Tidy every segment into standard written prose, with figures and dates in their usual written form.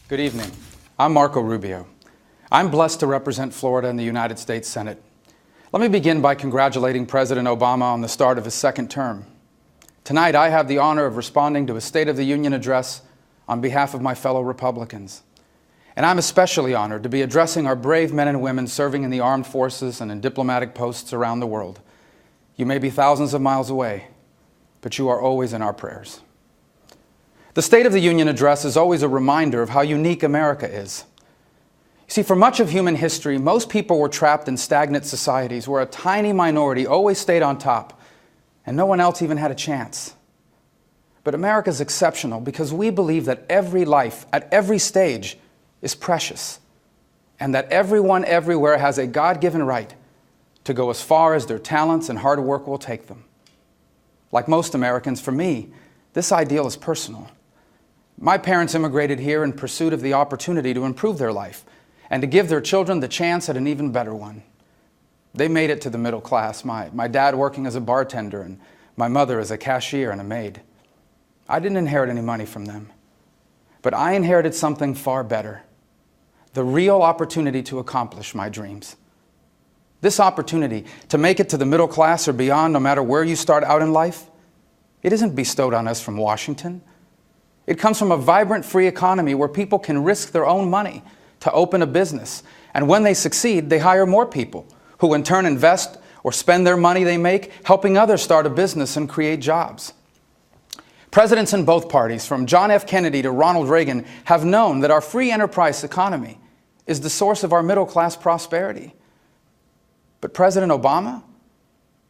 Good evening. I'm Marco Rubio. I'm blessed to represent Florida in the United States Senate. Let me begin by congratulating President Obama on the start of his second term. Tonight, I have the honor of responding to a State of the Union address on behalf of my fellow Republicans. And I'm especially honored to be addressing our brave men and women serving in the armed forces and in diplomatic posts around the world. You may be thousands of miles away, but you are always in our prayers. The State of the Union address is always a reminder of how unique America is. You see, for much of human history, most people were trapped in stagnant societies where a tiny minority always stayed on top and no one else even had a chance. But America is exceptional because we believe that every life at every stage is precious and that everyone everywhere has a God-given right to go as far as their talents and hard work will take them. Like most Americans, for me, this ideal is personal. My parents immigrated here in pursuit of the opportunity to improve their life and to give their children the chance at an even better one. They made it to the middle class, my dad working as a bartender and my mother as a cashier and a maid. I didn't inherit any money from them, but I inherited something far better, the real opportunity to accomplish my dreams. This opportunity to make it to the middle class or beyond, no matter where you start out in life, it isn't bestowed on us from Washington. It comes from a vibrant free economy where people can risk their own money to open a business. And when they succeed, they hire more people who in turn invest or spend their money they make helping others start a business and create jobs. Presidents in both parties, from John F. Kennedy to Ronald Reagan, have known that our free enterprise economy is the source of our middle-class prosperity. But President Obama,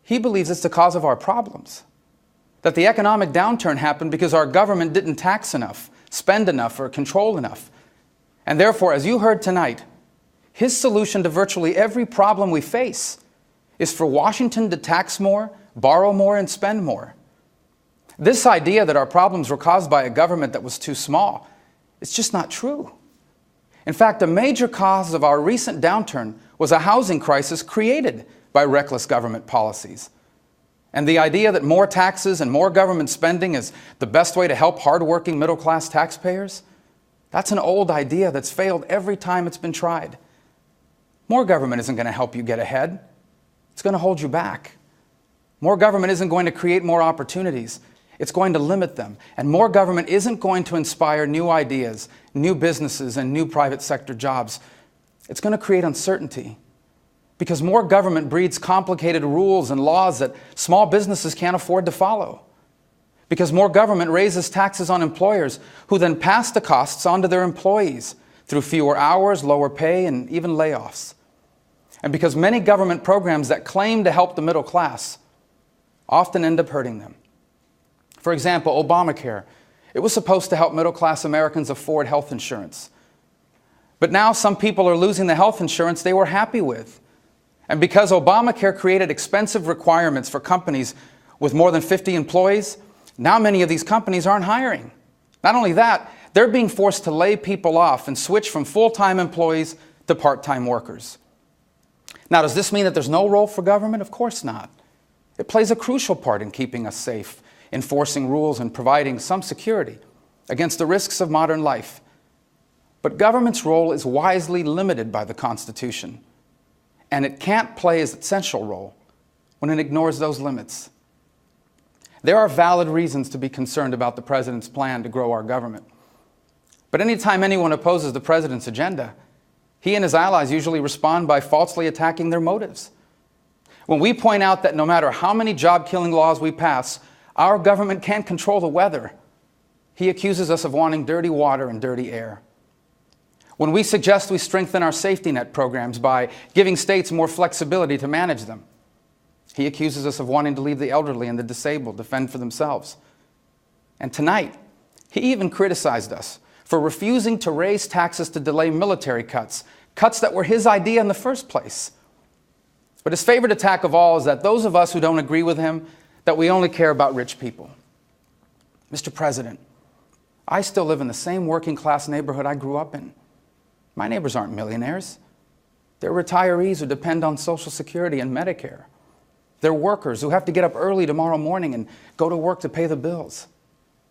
he believes it's the cause of our problems. That the economic downturn happened because our government didn't tax enough, spend enough, or control enough. And therefore, as you heard tonight, his solution to virtually every problem we face is for Washington to tax more, borrow more, and spend more. This idea that our problems were caused by a government that was too small, it's just not true. In fact, a major cause of our recent downturn was a housing crisis created by reckless government policies. And the idea that more taxes and more government spending is the best way to help hardworking middle-class taxpayers, that's an old idea that's failed every time it's been tried. More government isn't going to help you get ahead. It's going to hold you back. More government isn't going to create more opportunities. It's going to limit them. And more government isn't going to inspire new ideas, new businesses, and new private sector jobs. It's going to create uncertainty. Because more government breeds complicated rules and laws that small businesses can't afford to follow. Because more government raises taxes on employers who then pass the costs on to their employees through fewer hours, lower pay, and even layoffs. And because many government programs that claim to help the middle class often end up hurting them. For example, Obamacare. It was supposed to help middle-class Americans afford health insurance. But now some people are losing the health insurance they were happy with. And because Obamacare created expensive requirements for companies with more than 50 employees, now many of these companies aren't hiring. Not only that, they're being forced to lay people off and switch from full-time employees to part-time workers. Now, does this mean that there's no role for government? Of course not. It plays a crucial part in keeping us safe, enforcing rules, and providing some security against the risks of modern life. But government's role is wisely limited by the Constitution. And it can't play its essential role when it ignores those limits. There are valid reasons to be concerned about the president's plan to grow our government. But anytime anyone opposes the president's agenda, he and his allies usually respond by falsely attacking their motives. When we point out that no matter how many job-killing laws we pass, our government can't control the weather, he accuses us of wanting dirty water and dirty air. When we suggest we strengthen our safety net programs by giving states more flexibility to manage them, he accuses us of wanting to leave the elderly and the disabled to fend for themselves. And tonight, he even criticized us for refusing to raise taxes to delay military cuts, cuts that were his idea in the first place. But his favorite attack of all is that those of us who don't agree with him, that we only care about rich people. Mr. President, I still live in the same working-class neighborhood I grew up in. My neighbors aren't millionaires. They're retirees who depend on Social Security and Medicare. They're workers who have to get up early tomorrow morning and go to work to pay the bills.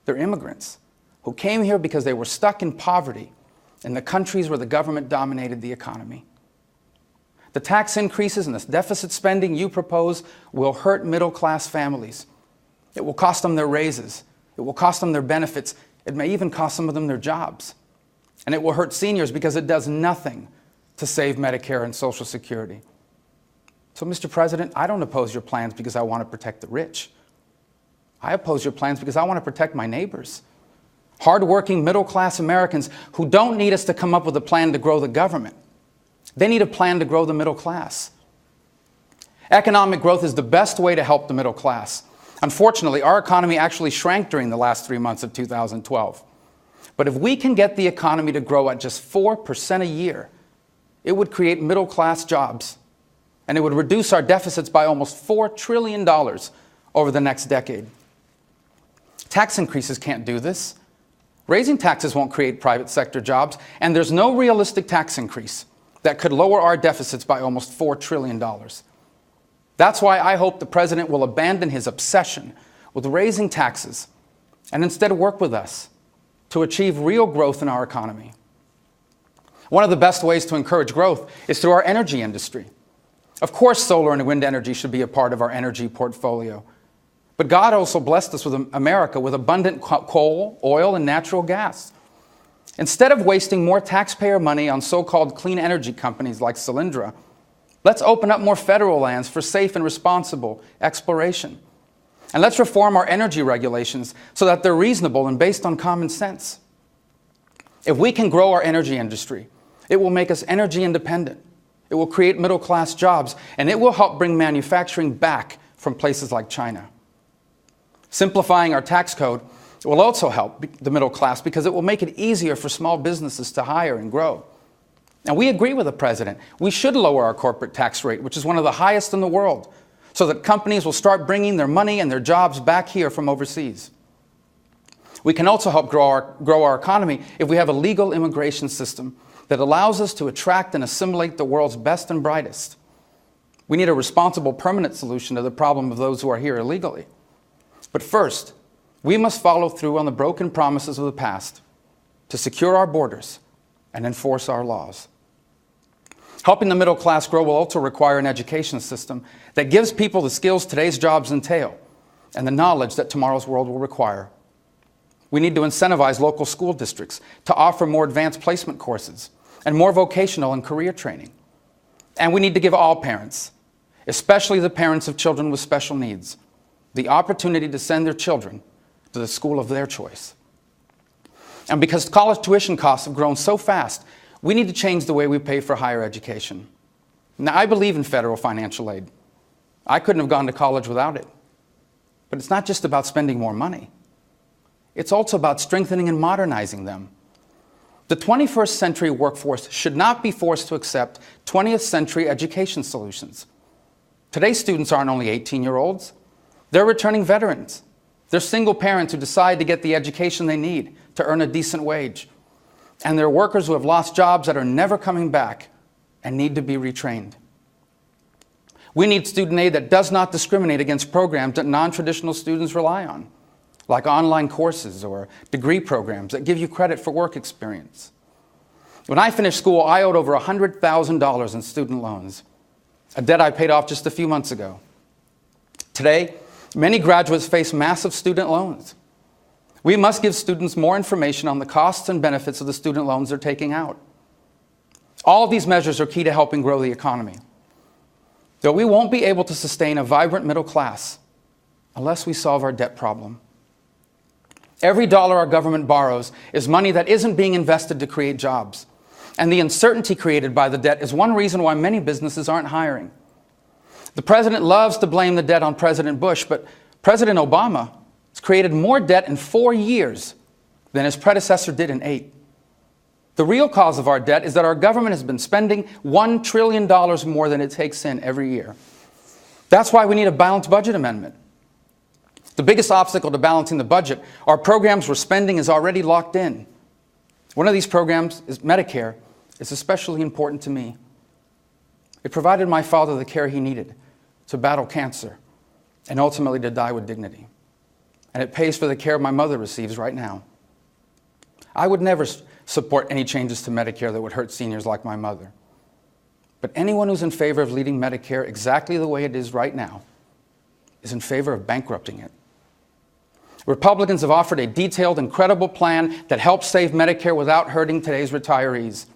They're immigrants who came here because they were stuck in poverty in the countries where the government dominated the economy. The tax increases and the deficit spending you propose will hurt middle-class families. It will cost them their raises. It will cost them their benefits. It may even cost some of them their jobs. And it will hurt seniors because it does nothing to save Medicare and Social Security. So, Mr. President, I don't oppose your plans because I want to protect the rich. I oppose your plans because I want to protect my neighbors. Hardworking middle-class Americans who don't need us to come up with a plan to grow the government. They need a plan to grow the middle class. Economic growth is the best way to help the middle class. Unfortunately, our economy actually shrank during the last 3 months of 2012. But if we can get the economy to grow at just 4% a year, it would create middle-class jobs, and it would reduce our deficits by almost $4 trillion over the next decade. Tax increases can't do this. Raising taxes won't create private sector jobs, and there's no realistic tax increase that could lower our deficits by almost $4 trillion. That's why I hope the President will abandon his obsession with raising taxes and instead work with us to achieve real growth in our economy. One of the best ways to encourage growth is through our energy industry. Of course, solar and wind energy should be a part of our energy portfolio. But God also blessed us with America with abundant coal, oil, and natural gas. Instead of wasting more taxpayer money on so-called clean energy companies like Solyndra, let's open up more federal lands for safe and responsible exploration. And let's reform our energy regulations so that they're reasonable and based on common sense. If we can grow our energy industry, it will make us energy independent. It will create middle-class jobs, and it will help bring manufacturing back from places like China. Simplifying our tax code will also help the middle class because it will make it easier for small businesses to hire and grow. And we agree with the President. We should lower our corporate tax rate, which is one of the highest in the world, so that companies will start bringing their money and their jobs back here from overseas. We can also help grow our economy if we have a legal immigration system that allows us to attract and assimilate the world's best and brightest. We need a responsible, permanent solution to the problem of those who are here illegally. But first, we must follow through on the broken promises of the past to secure our borders and enforce our laws. Helping the middle class grow will also require an education system that gives people the skills today's jobs entail and the knowledge that tomorrow's world will require. We need to incentivize local school districts to offer more advanced placement courses and more vocational and career training. And we need to give all parents, especially the parents of children with special needs, the opportunity to send their children to the school of their choice. And because college tuition costs have grown so fast, we need to change the way we pay for higher education. Now, I believe in federal financial aid. I couldn't have gone to college without it. But it's not just about spending more money. It's also about strengthening and modernizing them. The 21st century workforce should not be forced to accept 20th century education solutions. Today's students aren't only 18-year-olds. They're returning veterans. They're single parents who decide to get the education they need to earn a decent wage. And they're workers who have lost jobs that are never coming back and need to be retrained. We need student aid that does not discriminate against programs that non-traditional students rely on, like online courses or degree programs that give you credit for work experience. When I finished school, I owed over $100,000 in student loans, a debt I paid off just a few months ago. Today, many graduates face massive student loans. We must give students more information on the costs and benefits of the student loans they're taking out. All of these measures are key to helping grow the economy. Though we won't be able to sustain a vibrant middle class unless we solve our debt problem. Every dollar our government borrows is money that isn't being invested to create jobs. And the uncertainty created by the debt is one reason why many businesses aren't hiring. The President loves to blame the debt on President Bush, but President Obama has created more debt in 4 years than his predecessor did in 8. The real cause of our debt is that our government has been spending $1 trillion more than it takes in every year. That's why we need a balanced budget amendment. The biggest obstacle to balancing the budget are programs where spending is already locked in. One of these programs is Medicare. It's especially important to me. It provided my father the care he needed to battle cancer and ultimately to die with dignity. And it pays for the care my mother receives right now. I would never support any changes to Medicare that would hurt seniors like my mother. But anyone who's in favor of leaving Medicare exactly the way it is right now is in favor of bankrupting it. Republicans have offered a detailed and credible plan that helps save Medicare without hurting today's retirees.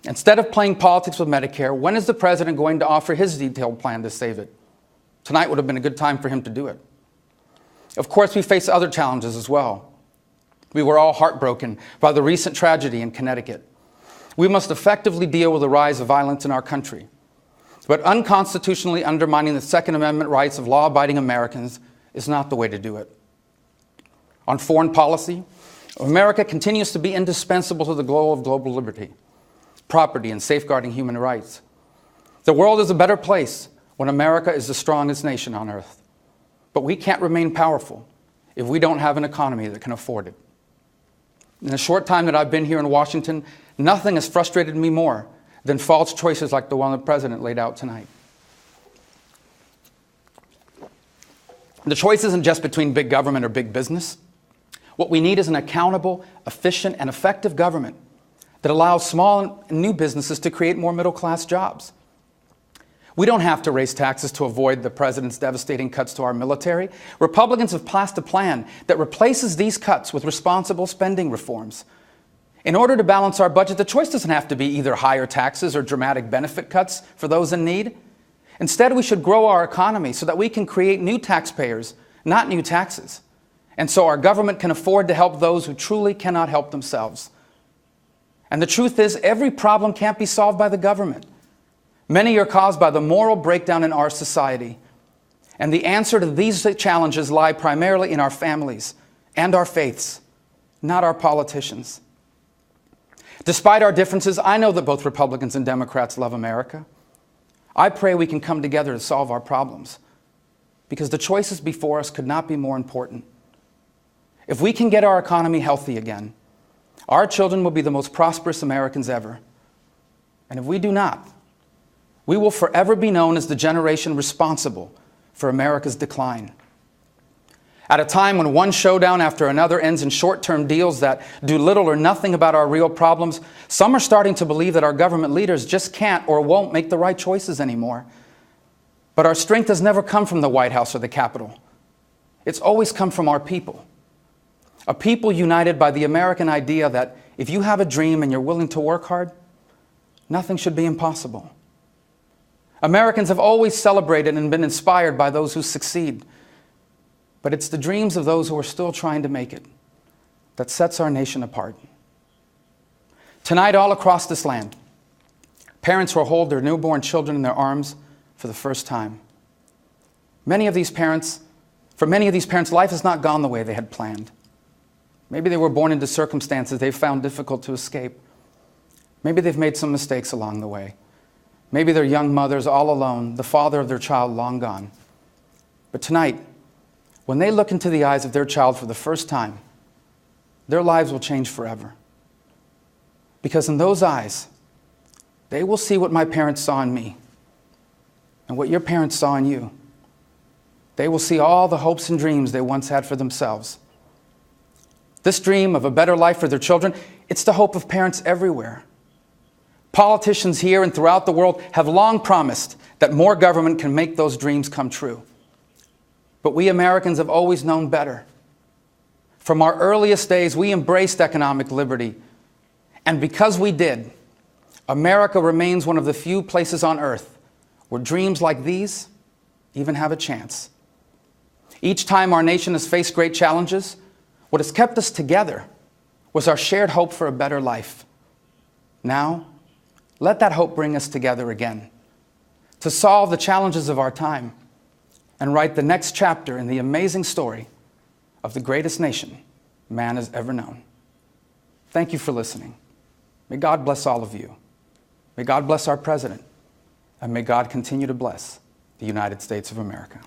Instead of playing politics with Medicare, when is the president going to offer his detailed plan to save it? Tonight would have been a good time for him to do it. Of course, we face other challenges as well. We were all heartbroken by the recent tragedy in Connecticut. We must effectively deal with the rise of violence in our country. But unconstitutionally undermining the Second Amendment rights of law-abiding Americans is not the way to do it. On foreign policy, America continues to be indispensable to the goal of global liberty, property, and safeguarding human rights. The world is a better place when America is the strongest nation on earth. But we can't remain powerful if we don't have an economy that can afford it. In the short time that I've been here in Washington, nothing has frustrated me more than false choices like the one the president laid out tonight. The choice isn't just between big government or big business. What we need is an accountable, efficient, and effective government that allows small and new businesses to create more middle-class jobs. We don't have to raise taxes to avoid the president's devastating cuts to our military. Republicans have passed a plan that replaces these cuts with responsible spending reforms. In order to balance our budget, the choice doesn't have to be either higher taxes or dramatic benefit cuts for those in need. Instead, we should grow our economy so that we can create new taxpayers, not new taxes, and so our government can afford to help those who truly cannot help themselves. And the truth is, every problem can't be solved by the government. Many are caused by the moral breakdown in our society. And the answer to these challenges lie primarily in our families and our faiths, not our politicians. Despite our differences, I know that both Republicans and Democrats love America. I pray we can come together to solve our problems, because the choices before us could not be more important. If we can get our economy healthy again, our children will be the most prosperous Americans ever. And if we do not, we will forever be known as the generation responsible for America's decline. At a time when one showdown after another ends in short-term deals that do little or nothing about our real problems, some are starting to believe that our government leaders just can't or won't make the right choices anymore. But our strength has never come from the White House or the Capitol. It's always come from our people. A people united by the American idea that if you have a dream and you're willing to work hard, nothing should be impossible. Americans have always celebrated and been inspired by those who succeed. But it's the dreams of those who are still trying to make it that sets our nation apart. Tonight, all across this land, parents will hold their newborn children in their arms for the first time. For many of these parents, life has not gone the way they had planned. Maybe they were born into circumstances they've found difficult to escape. Maybe they've made some mistakes along the way. Maybe their young mother's all alone, the father of their child long gone. But tonight, when they look into the eyes of their child for the first time, their lives will change forever. Because in those eyes, they will see what my parents saw in me and what your parents saw in you. They will see all the hopes and dreams they once had for themselves. This dream of a better life for their children, it's the hope of parents everywhere. Politicians here and throughout the world have long promised that more government can make those dreams come true. But we Americans have always known better. From our earliest days, we embraced economic liberty. And because we did, America remains one of the few places on earth where dreams like these even have a chance. Each time our nation has faced great challenges, what has kept us together was our shared hope for a better life. Now, let that hope bring us together again to solve the challenges of our time and write the next chapter in the amazing story of the greatest nation man has ever known. Thank you for listening. May God bless all of you. May God bless our president, and may God continue to bless the United States of America.